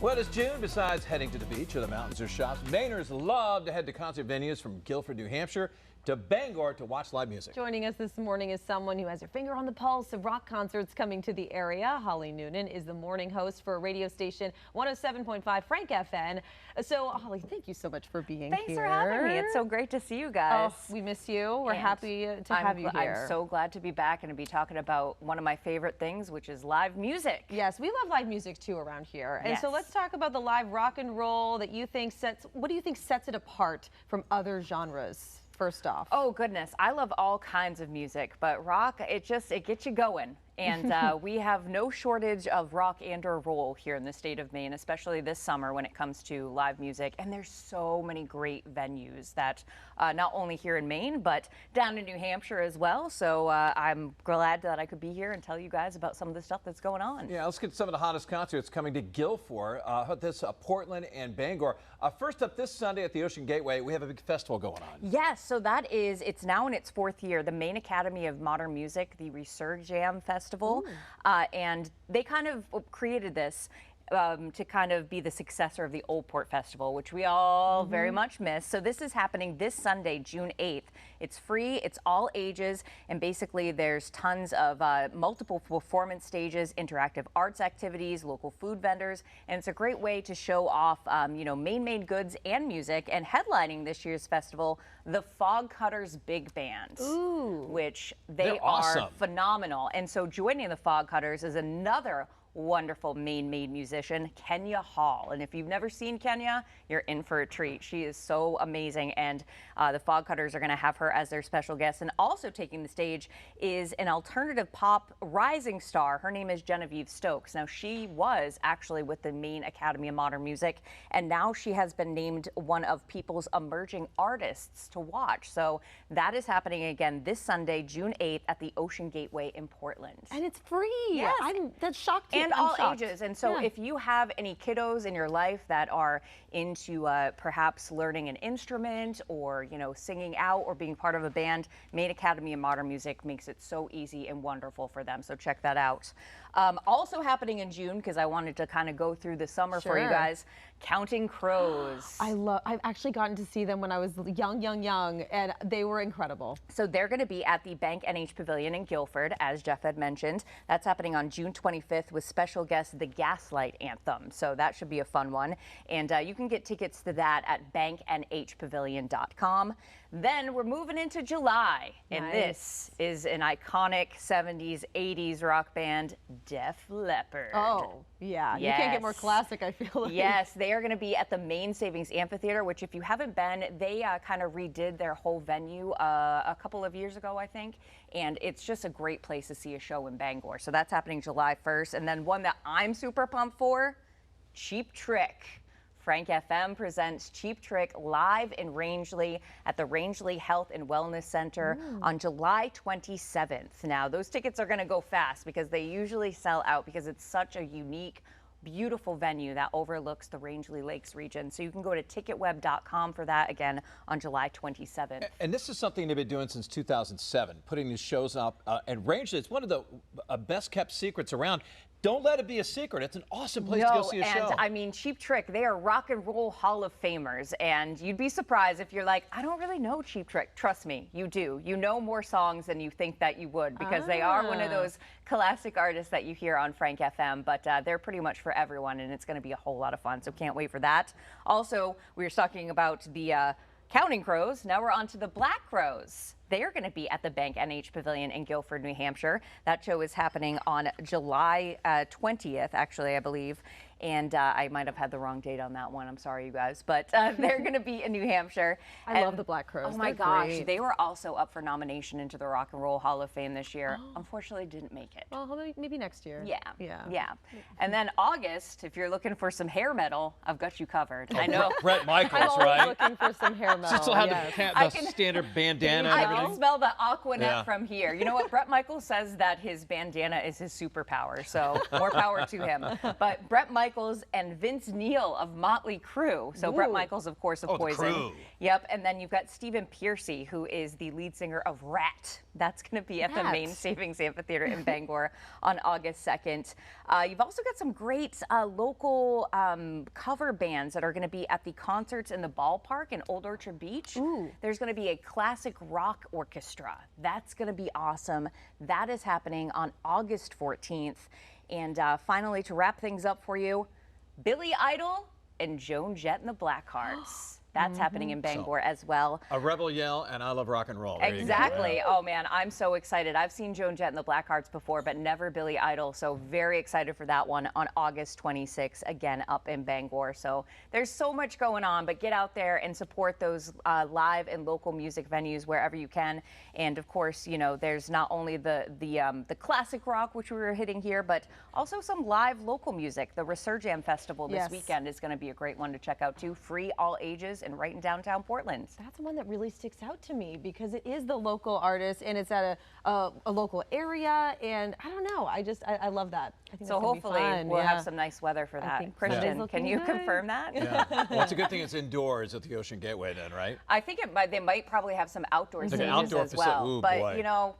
Well, it's June. Besides heading to the beach or the mountains or shops, Mainers love to head to concert venues from Guilford, New Hampshire to Bangor to watch live music. Joining us this morning is someone who has her finger on the pulse of rock concerts coming to the area. Holly Nunan is the morning host for radio station 107.5 Frank FM. So, Holly, thank you so much for being here. Thanks for having me. It's so great to see you guys. Oh, we miss you. We're happy to have you here. I'm so glad to be back and to be talking about one of my favorite things, which is live music. Yes, we love live music too around here. And yes. So let's talk about the live rock and roll that you think what do you think sets it apart from other genres? First off. Oh goodness, I love all kinds of music, but rock, it gets you going. And we have no shortage of rock and or roll here in the state of Maine, especially this summer when it comes to live music. And there's so many great venues that not only here in Maine, but down in New Hampshire as well. So I'm glad that I could be here and tell you guys about some of the stuff that's going on. Yeah, let's get some of the hottest concerts coming to Guilford, Portland and Bangor. First up this Sunday at the Ocean Gateway, we have a big festival going on. Yes, so it's now in its 4th year, the Maine Academy of Modern Music, the Resurg Jam Festival. And they kind of created this to kind of be the successor of the Old Port Festival, which we all very much miss. So this is happening this Sunday, June 8th. It's free, it's all ages, and basically there's tons of multiple performance stages, interactive arts activities, local food vendors, and it's a great way to show off, Maine-made goods and music. And headlining this year's festival, the Fog Cutters Big Band, which they're awesome. are phenomenal. And so joining the Fog Cutters is another wonderful Maine-made musician, Kenya Hall. And if you've never seen Kenya, you're in for a treat. She is so amazing, and the Fog Cutters are going to have her as their special guest. And also taking the stage is an alternative pop rising star. Her name is Genevieve Stokes. Now, she was actually with the Maine Academy of Modern Music, and now she has been named one of People's Emerging Artists to watch. So that is happening again this Sunday, June 8th at the Ocean Gateway in Portland. And it's free. Yes. That's shocking. And all ages. And so if you have any kiddos in your life that are into perhaps learning an instrument or, singing out or being part of a band, Maine Academy of Modern Music makes it so easy and wonderful for them. So check that out. Also happening in June, because I wanted to kind of go through the summer for you guys, Counting Crows. I've actually gotten to see them when I was young, and they were incredible. So they're going to be at the Bank NH Pavilion in Guilford, as Jeff had mentioned. That's happening on June 25th with special guest The Gaslight Anthem. So that should be a fun one. And you can get tickets to that at banknhpavilion.com. Then we're moving into July, and this is an iconic 70s, 80s rock band, Def Leppard. Oh, yeah. You can't get more classic, I feel like. Yes, they are going to be at the Maine Savings Amphitheater, which if you haven't been, they kind of redid their whole venue a couple of years ago, I think. And it's just a great place to see a show in Bangor. So that's happening July 1st. And then one that I'm super pumped for, Cheap Trick. Frank FM presents Cheap Trick live in Rangeley at the Rangeley Health and Wellness Center on July 27th. Now, those tickets are going to go fast because they usually sell out because it's such a unique, beautiful venue that overlooks the Rangeley Lakes region. So you can go to ticketweb.com for that again on July 27th. And this is something they've been doing since 2007, putting these shows up at Rangeley. It's one of the best kept secrets around. Don't let it be a secret. It's an awesome place to go see a show. And I mean, Cheap Trick, they are rock and roll Hall of Famers. And you'd be surprised if you're like, I don't really know Cheap Trick. Trust me, you do. You know more songs than you think that you would, because they are one of those classic artists that you hear on Frank FM. But they're pretty much for everyone, and it's going to be a whole lot of fun. So can't wait for that. Also, we were talking about the Counting Crows. Now we're on to the Black Crows. They are going to be at the Bank NH Pavilion in Guilford, New Hampshire. That show is happening on July 20th, actually, I believe. And I might have had the wrong date on that one. I'm sorry, you guys. But they're going to be in New Hampshire. I love the Black Crows. Oh, my gosh. They were also up for nomination into the Rock and Roll Hall of Fame this year. Unfortunately, didn't make it. Well, maybe next year. Yeah. And then August, if you're looking for some hair metal, I've got you covered. Oh, I know. Bret Michaels, I'm right? looking for some hair metal. Still have the standard bandana and I everything. can smell the Aquanet from here. You know what? Bret Michaels says that his bandana is his superpower, so more power to him. But Bret Michaels Michaels and Vince Neil of Motley Crue. So Bret Michaels, of course, of Poison. Crue. Yep, and then you've got Stephen Pearcy, who is the lead singer of Rat. That's going to be at the Maine Savings Amphitheater in Bangor on August 2nd. You've also got some great local cover bands that are going to be at the concerts in the ballpark in Old Orchard Beach. There's going to be a classic rock orchestra. That's going to be awesome. That is happening on August 14th. And finally, to wrap things up for you, Billy Idol and Joan Jett and the Blackhearts. That's happening in Bangor as well. A rebel yell and I love rock and roll. There Exactly. you go. Oh man, I'm so excited. I've seen Joan Jett and the Blackhearts before, but never Billy Idol. So very excited for that one on August 26th, again up in Bangor. So there's so much going on, but get out there and support those live and local music venues wherever you can. And of course, you know, there's not only the classic rock, which we were hitting here, but also some live local music. The Resurgam Festival this weekend is going to be a great one to check out too. Free, all ages, and right in downtown Portland. That's one that really sticks out to me because it is the local artist and it's at a local area, and I don't know, I love that. I think so hopefully we'll have some nice weather for that. Kristen, can you confirm that? Yeah. Well, it's a good thing it's indoors at the Ocean Gateway then, right? I think they might probably have some outdoor stages as well. Ooh, but boy. you know,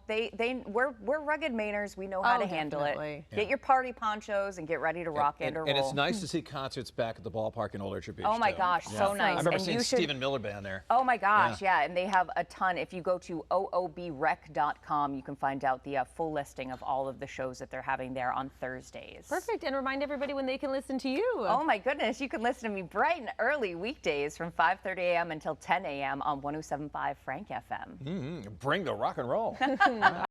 we're rugged Mainers. We know how to handle it. Get your party ponchos and get ready to rock and roll. And it's nice to see concerts back at the ballpark in Old Orchard Beach. Oh my too. gosh, so nice. I remember and seeing Stephen Miller Band there. Oh my gosh, yeah, and they have a ton. If you go to oobrec.com, you can find out the full listing of all of the shows that they're having there on Thursdays. Perfect, and remind everybody when they can listen to you. Oh my goodness, you can listen to me bright and early weekdays from 5:30 a.m. until 10 a.m. on 107.5 Frank FM. Bring the rock and roll.